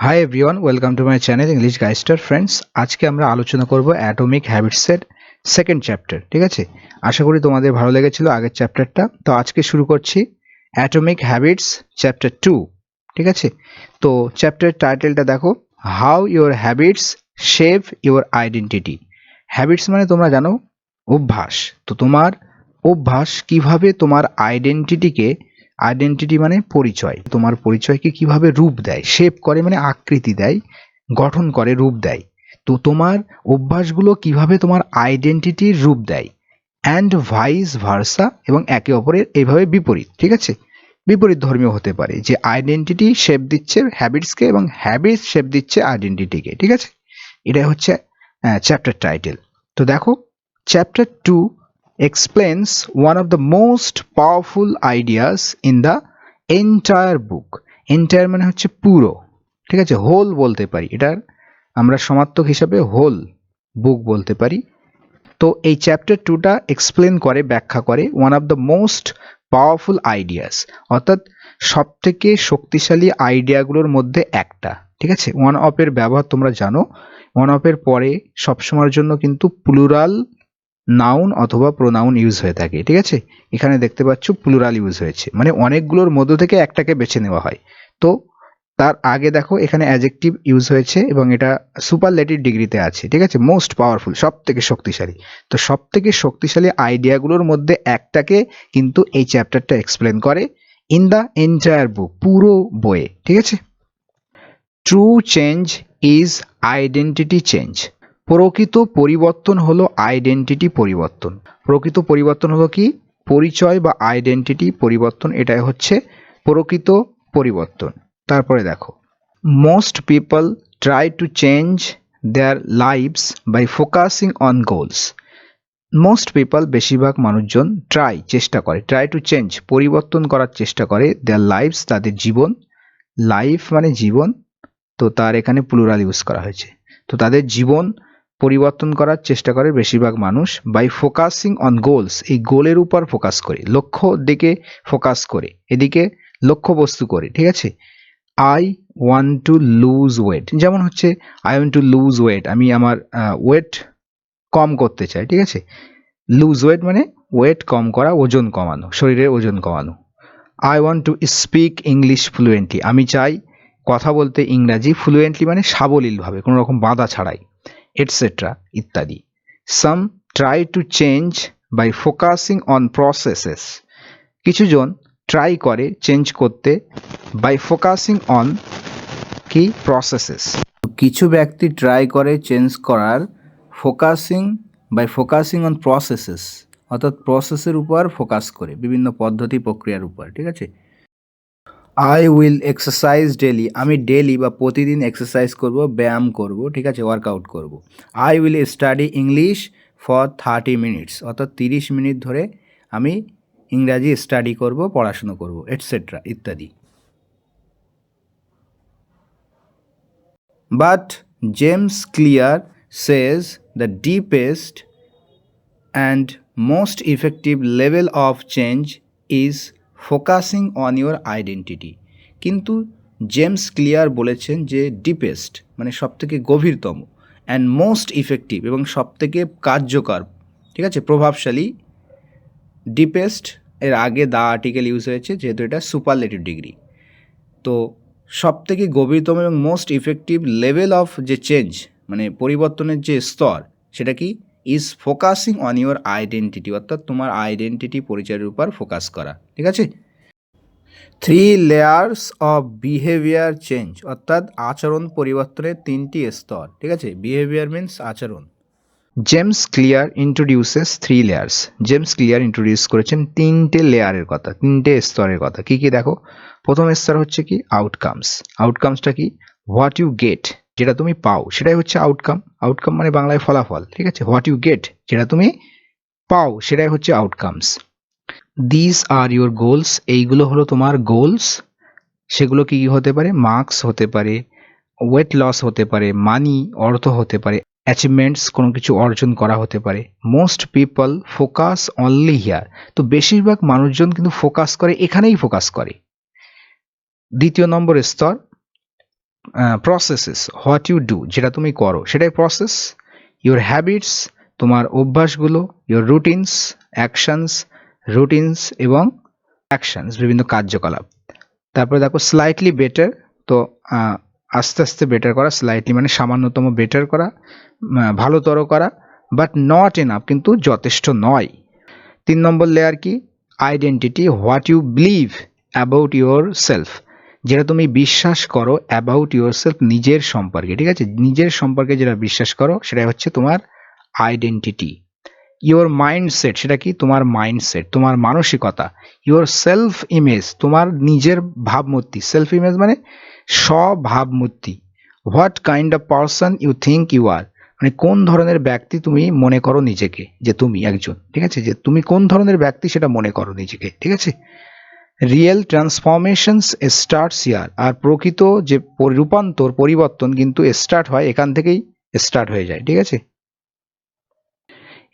High everyone, welcome to my channel English গাইস্টার। Friends, আজকে আমরা আলোচনা করব অ্যাটমিক হ্যাবিটসের সেকেন্ড চ্যাপ্টার। ঠিক আছে, আশা করি তোমাদের ভালো লেগেছিল আগের চ্যাপ্টারটা। তো আজকে শুরু করছি অ্যাটমিক হ্যাবিটস চ্যাপ্টার 2। ঠিক আছে, তো চ্যাপ্টার টাইটেলটা দেখো, how your habits shape your identity. Habits মানে তোমরা জানো অভ্যাস। তো তোমার অভ্যাস কিভাবে তোমার আইডেন্টিটি মানে পরিচয়, তোমার পরিচয়কে কিভাবে রূপ দেয়, শেপ করে মানে আকৃতি দেয়, গঠন করে, রূপ দেয়। তো তোমার অভ্যাসগুলো কিভাবে তোমার আইডেন্টিটির রূপ দেয়, অ্যান্ড ভাইস ভার্সা, এবং একে অপরের এইভাবে বিপরীত। ঠিক আছে, বিপরীত ধর্মীয় হতে পারে, যে আইডেন্টিটি শেপ দিচ্ছে হ্যাবিটসকে এবং হ্যাবিটস শেপ দিচ্ছে আইডেন্টিটিকে। ঠিক আছে, এটাই হচ্ছে চ্যাপ্টার টাইটেল। তো দেখো, chapter 2 explains one of the most powerful ideas in the entire book. entire মানে হচ্ছে পুরো, ঠিক আছে, হোল বলতে পারি, এটার আমরা সমার্থক হিসাবে হোল বুক বলতে পারি। তো এই চ্যাপ্টার 2টা এক্সপ্লেন করে, ব্যাখ্যা করে one of the most powerful ideas, অর্থাৎ সব থেকে শক্তিশালী আইডিয়াগুলোর মধ্যে একটা। ঠিক আছে, ওয়ান অফ এর ব্যবহার তোমরা জানো, ওয়ান অফ এর পরে সবসময়ের জন্য কিন্তু প্লুরাল নাউন অথবা প্রোনাউন ইউজ হয়ে থাকে। ঠিক আছে, এখানে দেখতে পাচ্ছ প্লুরাল ইউজ হয়েছে, মানে অনেকগুলোর মধ্য থেকে একটাকে বেছে নেওয়া হয়। তো তার আগে দেখো এখানে অ্যাডজেক্টিভ ইউজ হয়েছে এবং এটা সুপারলেটিভ ডিগ্রিতে আছে। ঠিক আছে, মোস্ট পাওয়ারফুল, সব থেকে শক্তিশালী। তো সব থেকে শক্তিশালী আইডিয়াগুলোর মধ্যে একটাকে কিন্তু এই চ্যাপ্টারটা এক্সপ্লেন করে ইন দ্য এন্টায়ার বুক, পুরো বইয়ে। ঠিক আছে, true change is identity change. প্রকৃত পরিবর্তন হলো আইডেন্টিটি পরিবর্তন। প্রকৃত পরিবর্তন হলো কি? পরিচয় বা আইডেন্টিটি পরিবর্তন, এটাই হচ্ছে প্রকৃত পরিবর্তন। তারপরে দেখো, most people try to change their lives by focusing on goals. Most people, বেশিরভাগ মানুষজন, চেষ্টা করে, ট্রাই টু চেঞ্জ, পরিবর্তন করার চেষ্টা করে, দেয়ার লাইভস, তাদের জীবন, লাইফ মানে জীবন, তো তার এখানে প্লুরাল ইউজ করা হয়েছে। তো তাদের জীবন পরিবর্তন করার চেষ্টা করে বেশিরভাগ মানুষ, বাই ফোকাসিং অন গোলস, এই গোলের উপর ফোকাস করে, লক্ষ্য দিকে ফোকাস করে, এদিকে লক্ষ্যবস্তু করে। ঠিক আছে, I want to lose weight, যেমন হচ্ছে I want to lose weight, আমি আমার ওয়েট কম করতে চাই। ঠিক আছে, লুজ ওয়েট মানে ওয়েট কম করা, ওজন কমানো, শরীরের ওজন কমানো। I want to speak English fluently, আমি চাই কথা বলতে ইংরাজি ফ্লুয়েন্টলি মানে সাবলীলভাবে, কোনো রকম বাধা ছাড়াই, এটসেট্রা ইত্যাদি। Some try to change by focusing on processes, কিছুজন ট্রাই করে চেঞ্জ করতে বাই ফোকাসিং অন কি প্রসেসেস, কিছু ব্যক্তি ট্রাই করে চেঞ্জ করার ফোকাসিং অন প্রসেসেস, অর্থাৎ প্রসেসের উপর ফোকাস করে, বিভিন্ন পদ্ধতি প্রক্রিয়ার উপর। ঠিক আছে, আই উইল এক্সারসাইজ ডেলি, আমি ডেলি বা প্রতিদিন এক্সারসাইজ করব, ব্যায়াম করব। ঠিক আছে, ওয়ার্কআউট করব। I will study English for 30 minutes, অর্থাৎ 30 মিনিট ধরে আমি ইংরাজি স্টাডি করব, পড়াশুনো করব, এটসেট্রা ইত্যাদি। But James clear says the deepest and most effective level of change is focusing on your identity. কিন্তু জেমস ক্লিয়ার বলেছেন যে ডিপেস্ট মানে সবথেকে গভীরতম, অ্যান্ড মোস্ট ইফেক্টিভ এবং সবথেকে কার্যকর, ঠিক আছে, প্রভাবশালী, ডিপেস্ট এর আগে দা আর্টিকেল ইউজ হয়েছে যেহেতু এটা সুপারলেটিভ ডিগ্রি। তো সবথেকে গভীরতম এবং মোস্ট ইফেক্টিভ লেভেল অফ যে চেঞ্জ মানে পরিবর্তনের যে স্তর, সেটা কি? Is focusing on your identity, অর্থাৎ তোমার আইডেন্টিটি পরিচয়ের উপর ফোকাস করা। ঠিক আছে, 3 লেয়ার্স অফ বিহেভিয়ার চেঞ্জ, অর্থাৎ আচরণ পরিবর্তনের 3টি স্তর। ঠিক আছে, বিহেভিয়ার মিন্স আচরণ। James clear introduces 3 layers, James clear introduce করেছেন 3টে লেয়ারের কথা, 3টে স্তরের কথা। কি কি দেখো, প্রথম স্তর হচ্ছে কি? আউটকামস। আউটকামসটা কি? হোয়াট ইউ গেট, যেটা তুমি পাও সেটাই হচ্ছে আউটকাম। আউটকাম মানে বাংলায় ফলাফল। ঠিক আছে, হোয়াট ইউ গেট, যেটা তুমি পাও সেটাই হচ্ছে outcomes. This are your goals, এইগুলো হলো তোমার গোলস। সেগুলো কি হতে পারে? মার্কস হতে পারে, ওয়েট লস হতে পারে, মানি অর্থ হতে পারে, অ্যাচিভমেন্টস কোনো কিছু অর্জন করা হতে পারে। Most people focus only here, তো বেশিরভাগ মানুষজন কিন্তু ফোকাস করে, এখানেই ফোকাস করে। দ্বিতীয় নম্বর স্তর প্রসেসেস, হোয়াট ইউ ডু, যেটা তুমি করো সেটাই প্রসেস। ইউর হ্যাবিটস, তোমার অভ্যাসগুলো। ইউর রুটিনস, অ্যাকশনস, রুটিনস এবং অ্যাকশনস, বিভিন্ন কার্যকলাপ। তারপরে দেখো স্লাইটলি বেটার, তো আস্তে আস্তে বেটার করা, স্লাইটলি মানে সামান্যতম বেটার করা, ভালোতর করা, বাট নট এনাফ, কিন্তু যথেষ্ট নয়। 3 নম্বর লেয়ার কি? Identity, what you believe about your self, যেটা তুমি বিশ্বাস করো অ্যাবাউট ইউর সেলফ, নিজের সম্পর্কে, ঠিক আছে, নিজের সম্পর্কে যেটা বিশ্বাস করো সেটাই হচ্ছে তোমার আইডেন্টিটি। ইউর মাইন্ডসেট, সেটা কি? তোমার মাইন্ডসেট, তোমার মানসিকতা। ইউর সেলফ ইমেজ, তোমার নিজের ভাবমূর্তি, সেলফ ইমেজ মানে স্বভাবমূর্তি। What kind of person you think you are, মানে কোন ধরনের ব্যক্তি তুমি মনে করো নিজেকে যে তুমি একজন, ঠিক আছে, যে তুমি কোন ধরনের ব্যক্তি সেটা মনে করো নিজেকে, ঠিক আছে। রিয়েল ট্রান্সফরমেশনস স্টার্টস হিয়ার, আর প্রকৃত যে রূপান্তর, পরিবর্তন কিন্তু স্টার্ট হয় এখান থেকেই, স্টার্ট হয়ে যায়, ঠিক আছে।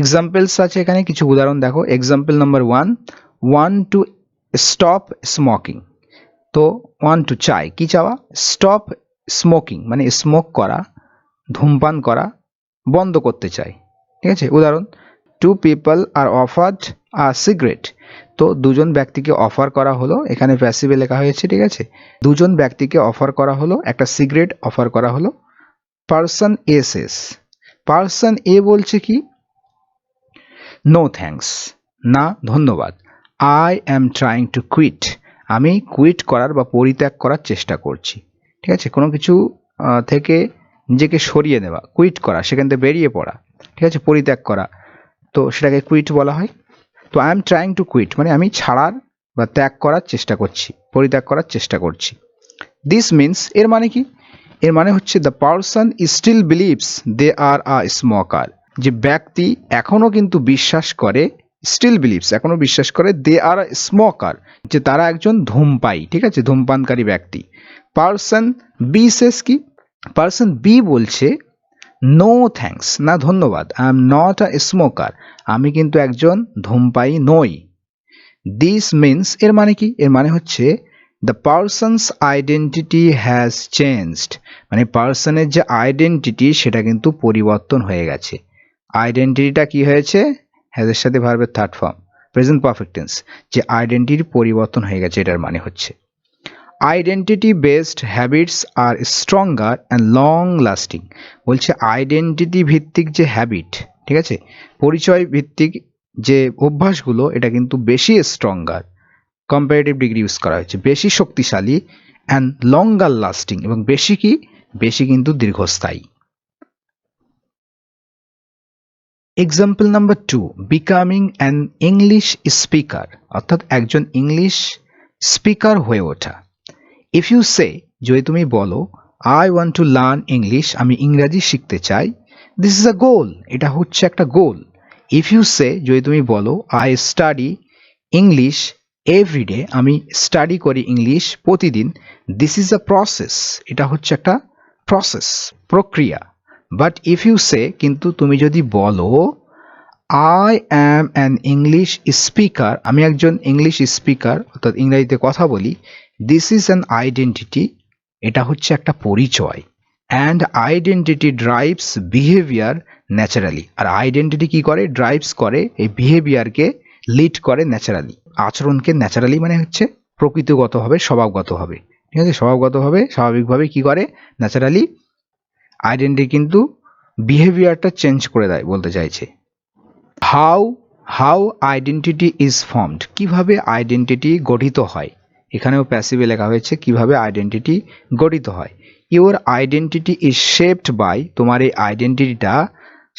এক্সাম্পলস আছে এখানে, কিছু উদাহরণ দেখো। Example number 1, to stop smoking. তো 1 টু চাই, কি চাওয়া? স্টপ স্মোকিং মানে স্মোক করা, ধূমপান করা বন্ধ করতে চাই, ঠিক আছে। উদাহরণ, 2 পিপল আর অফার্ড আ সিগারেট। তো দুজন ব্যক্তিকে অফার করা হলো, এখানে প্যাসিভে লেখা হয়েছে, ঠিক আছে। দুজন ব্যক্তিকে অফার করা হলো, একটা সিগারেট অফার করা হলো। Person A Cesc, person A বলছে কি? নো থ্যাঙ্কস, না ধন্যবাদ। I am trying to quit, আমি কুইট করার বা পরিত্যাগ করার চেষ্টা করছি, ঠিক আছে। কোনো কিছু থেকে নিজেকে সরিয়ে নেওয়া, কুইট করা, সেখান থেকে বেরিয়ে পড়া, ঠিক আছে, পরিত্যাগ করা, তো সেটাকে কুইট বলা হয়। তো I am trying to quit মানে আমি ছাড়ার বা ত্যাগ করার চেষ্টা করছি, পরিত্যাগ করার চেষ্টা করছি। দিস মিনস, এর মানে কি? এর মানে হচ্ছে the person still believes they are a smoker, যে ব্যক্তি এখনো কিন্তু বিশ্বাস করে, স্টিল বিলিভস এখনো বিশ্বাস করে, দে আর আ স্মোকার, যে তারা একজন ধূমপায়ী, ঠিক আছে, ধূমপানকারী ব্যক্তি। পার্সন বি সেস কি? পার্সন বি বলছে নো থ্যাঙ্কস, না ধন্যবাদ। I am not a smoker, আমি কিন্তু একজন ধূমপায়ী নই। দিস মিনস, এর মানে কি? এর মানে হচ্ছে the person's identity has changed, মানে পার্সনের যে আইডেন্টিটি সেটা কিন্তু পরিবর্তন হয়ে গেছে। আইডেন্টিটিটা কি হয়েছে? হ্যাজের সাথে ভার্বের third form, present perfect tense, যে আইডেন্টিটি পরিবর্তন হয়ে গেছে, এটার মানে হচ্ছে identity based habits R stronger and long lasting. বলছে আইডেন্টিটি ভিত্তিক যে হ্যাবিট, ঠিক আছে, পরিচয় ভিত্তিক যে অভ্যাসগুলো, এটা কিন্তু বেশি স্ট্রঙ্গার, কম্পারেটিভ ডিগ্রি ইউজ করা হয়েছে, বেশি শক্তিশালী, অ্যান্ড লঙ্গার লাস্টিং, এবং বেশি কি? বেশি কিন্তু দীর্ঘস্থায়ী। Example number 2, becoming an English speaker, অর্থাৎ একজন ইংলিশ স্পিকার হয়ে ওঠা। ইফ ইউ সে, যদি তুমি বলো I want to learn English, আমি ইংরাজি শিখতে চাই, দিস ইজ আ গোল, এটা হচ্ছে একটা গোল। ইফ ইউ সে, যদি তুমি বলো আই স্টাডি ইংলিশ এভরিডে, আমি স্টাডি করি ইংলিশ প্রতিদিন, দিস ইজ আ প্রসেস, এটা হচ্ছে একটা প্রসেস, প্রক্রিয়া। বাট ইফ ইউ সে, কিন্তু তুমি যদি বলো I am an English speaker, আমি একজন ইংলিশ স্পিকার, অর্থাৎ ইংরেজিতে কথা বলি, দিস ইজ অ্যান আইডেন্টিটি, এটা হচ্ছে একটা পরিচয়। And identity drives behaviour naturally, আর আইডেন্টিটি কি করে? ড্রাইভস করে, এই বিহেভিয়ারকে লিড করে ন্যাচারালি, আচরণকে ন্যাচারালি মানে হচ্ছে প্রকৃতিগতভাবে, স্বভাবগতভাবে, ঠিক আছে, স্বভাবগতভাবে, স্বাভাবিকভাবে কি করে? ন্যাচারালি আইডেন্টিটি কিন্তু বিহেভিয়ারটা চেঞ্জ করে দেয়, বলতে চাইছে। How how identity is formed, কিভাবে আইডেন্টিটি গঠিত হয়, এখানেও প্যাসিভে লেখা হয়েছে কিভাবে আইডেন্টিটি গঠিত হয়। Your identity is shaped by, তোমার এই আইডেন্টিটিটা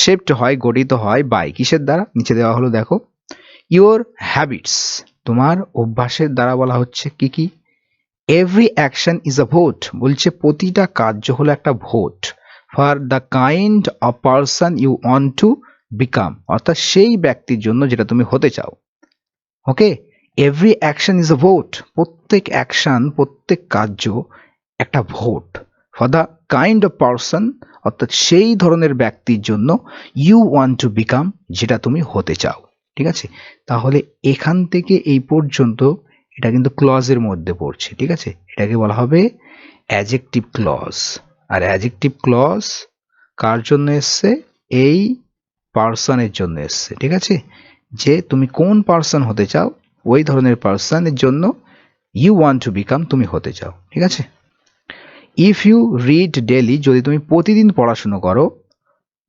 শেপড হয়, গঠিত হয় বাই, কিসের দ্বারা? নিচে দেওয়া হলো দেখো, ইউর হ্যাবিটস, তোমার অভ্যাসের দ্বারা বলা হচ্ছে কি কি? Every action is a vote, বলছে প্রতিটা কার্য হলো একটা vote, for the kind of person you want to become, অর্থাৎ সেই ব্যক্তির জন্য যেটা তুমি হতে চাও। Okay, every action is a vote, প্রত্যেক অ্যাকশন, প্রত্যেক কার্য একটা vote, for the kind of person, অর্থাৎ সেই ধরনের ব্যক্তির জন্য, ইউ ওয়ান্ট টু বিকাম, যেটা তুমি হতে চাও, ঠিক আছে। তাহলে এখান থেকে এই পর্যন্ত এটা কিন্তু ক্লজের মধ্যে পড়ছে, ঠিক আছে, এটাকে বলা হবে অ্যাডজেক্টিভ ক্লজ। আর অ্যাডজেক্টিভ ক্লজ কার জন্য এসছে? এই পার্সনের জন্য এসছে, ঠিক আছে? যে তুমি কোন পার্সন হতে চাও, ওই ধরনের পার্সনের জন্য ইউ ওয়ান্ট টু বিকাম তুমি হতে চাও, ঠিক আছে? ইফ ইউ রিড ডেলি, যদি তুমি প্রতিদিন পড়াশুনো করো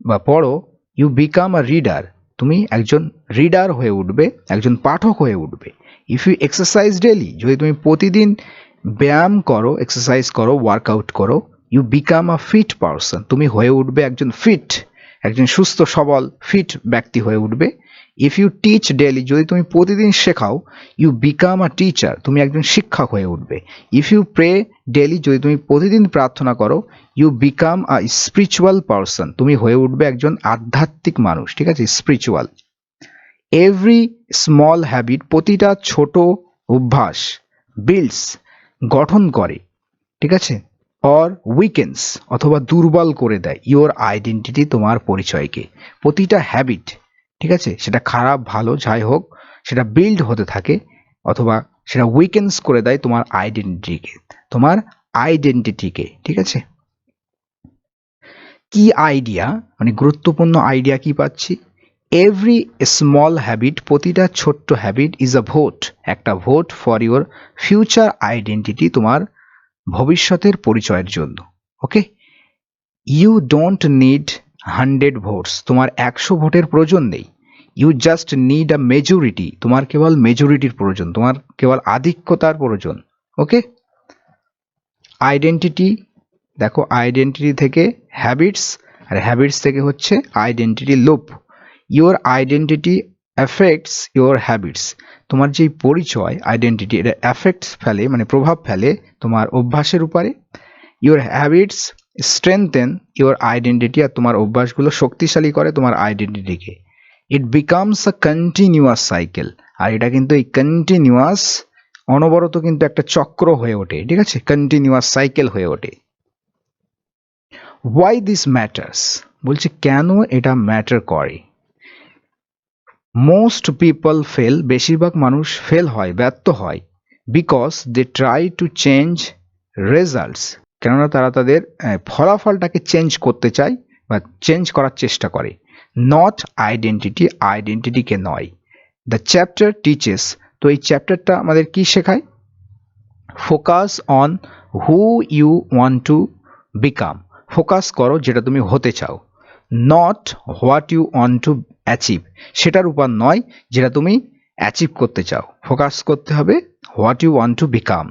বা পড়ো, ইউ বিকাম আ রিডার, তুমি একজন রিডার হয়ে উঠবে, একজন পাঠক হয়ে উঠবে। ইফ ইউ এক্সারসাইজ ডেলি, যদি তুমি প্রতিদিন ব্যায়াম করো, এক্সারসাইজ করো, ওয়ার্কআউট করো, you become a fit person, তুমি হয়ে উঠবে একজন ফিট, একজন সুস্থ সবল ফিট ব্যক্তি হয়ে উঠবে। ইফ ইউ টিচ ডেলি, যদি তুমি প্রতিদিন শেখাও, ইউ বিকাম আ টিচার, তুমি একজন শিক্ষক হয়ে উঠবে। ইফ ইউ প্রে ডেলি, যদি তুমি প্রতিদিন প্রার্থনা করো, you become a spiritual person, তুমি হয়ে উঠবে একজন আধ্যাত্মিক মানুষ, ঠিক আছে? স্পিরিচুয়াল। এভরি স্মল হ্যাবিট, প্রতিটা ছোট অভ্যাস, বিল্ডস, গঠন করে, ঠিক আছে? অর উইকেন্স, অথবা দুর্বল করে দেয়, ইওর আইডেন্টিটি, তোমার পরিচয়কে। প্রতিটা হ্যাবিট, ঠিক আছে, সেটা খারাপ ভালো যাই হোক, সেটা বিল্ড হতে থাকে অথবা সেটা উইকেন্স করে দেয় তোমার আইডেন্টিটিকে, ঠিক আছে? কি আইডিয়া, মানে গুরুত্বপূর্ণ আইডিয়া কি পাচ্ছি? এভরি স্মল হ্যাবিট, প্রতিটা ছোট্ট হ্যাবিট, ইজ আ ভোট, একটা vote for your future identity, তোমার ভবিষ্যতের পরিচয়ের জন্য। Okay, you don't need 100 votes, তোমার 100 ভোটের প্রয়োজন নেই। You just need a majority, তোমার কেবল মেজরিটির প্রয়োজন, তোমার কেবল আধিক্যতার প্রয়োজন। ওকে, আইডেন্টিটি, দেখো আইডেন্টিটি থেকে হ্যাবিটস, আর হ্যাবিটস থেকে হচ্ছে identity loop. Your identity affects your habits, তোমার যেই পরিচয় আইডেন্টিটি, এটা অ্যাফেক্টস ফেলে, মানে প্রভাব ফেলে তোমার অভ্যাসের উপরে। Your habits strengthen your identity, আর তোমার অভ্যাসগুলো শক্তিশালী করে তোমার আইডেন্টিটিকে। It becomes a continuous cycle, আর এটা কিন্তু এই কন্টিনিউয়াস, অনবরত কিন্তু একটা চক্র হয়ে ওঠে, ঠিক আছে? কন্টিনিউয়াস সাইকেল হয়ে ওঠে। হোয়াই দিস ম্যাটার্স, বলছে কেন এটা ম্যাটার করে। মোস্ট পিপল ফেল, বেশিরভাগ মানুষ ফেল হয়, ব্যর্থ হয়, because they try to change results, কেননা তারা তাদের ফলাফলটাকে চেঞ্জ করতে চায় বা চেঞ্জ করার চেষ্টা করে, নট আইডেন্টিটিকে নয়। দ্য চ্যাপ্টার টিচেস, তো এই চ্যাপ্টারটা আমাদের কি শেখায়? Focus on who you want to become, focus করো যেটা তুমি হতে চাও, not what you want to achieve, সেটার উপর নয় যেটা তুমি অ্যাচিভ করতে চাও, ফোকাস করতে হবে what you want to become.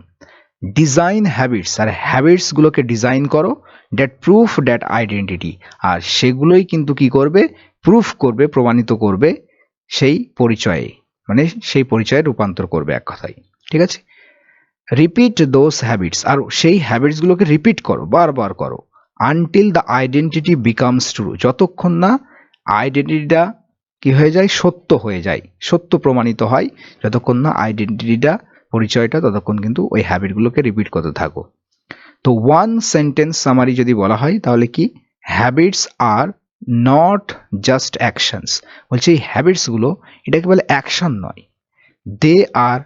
Design habits, আর হ্যাবিটসগুলোকে ডিজাইন করো, দ্যাট প্রুফ দ্যাট আইডেন্টিটি, আর সেগুলোই কিন্তু কি করবে? প্রুফ করবে, প্রমাণিত করবে সেই পরিচয়ে, মানে সেই পরিচয়ে রূপান্তর করবে এক কথায়, ঠিক আছে? রিপিট দোজ হ্যাবিটস, আর সেই হ্যাবিটসগুলোকে রিপিট করো, বারবার করো, until the identity becomes true, যতক্ষণ না আইডেন্টিটিটা কি হয়ে যায়? সত্য হয়ে যায়, সত্য প্রমাণিত হয়, যতক্ষণ না আইডেন্টিটিটা, পরিচয়টা, ততক্ষণ কিন্তু ওই হ্যাবিটগুলোকে রিপিট করতে থাকো। তো ওয়ান সেন্টেন্স সামারি যদি বলা হয় তাহলে কি? Habits are not just actions, বলছে এই হ্যাবিটসগুলো এটা কেবল অ্যাকশন নয়, they are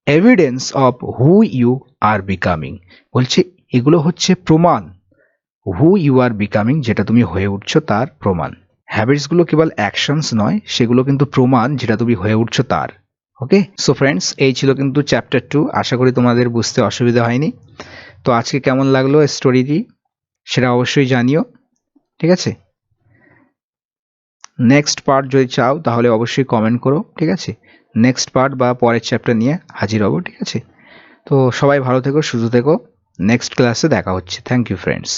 evidence of who you are becoming, বলছে এগুলো হচ্ছে প্রমাণ, হু ইউ আর বিকামিং, যেটা তুমি হয়ে উঠছো তার প্রমাণ। হ্যাবিটসগুলো কেবল অ্যাকশনস নয়, সেগুলো কিন্তু প্রমাণ যেটা তুমি হয়ে উঠছো তার। ওকে, সো ফ্রেন্ডস, এই ছিল কিন্তু চ্যাপ্টার 2। আশা করি তোমাদের বুঝতে অসুবিধা হয়নি। তো আজকে কেমন লাগলো স্টোরিটি সেটা অবশ্যই জানিও, ঠিক আছে? নেক্সট পার্ট যদি চাও তাহলে অবশ্যই কমেন্ট করো, ঠিক আছে? নেক্সট পার্ট বা পরের চ্যাপ্টার নিয়ে হাজির হব, ঠিক আছে? তো সবাই ভালো থেকো, সুস্থ থেকো, নেক্সট ক্লাসে দেখা হচ্ছে। Thank you friends.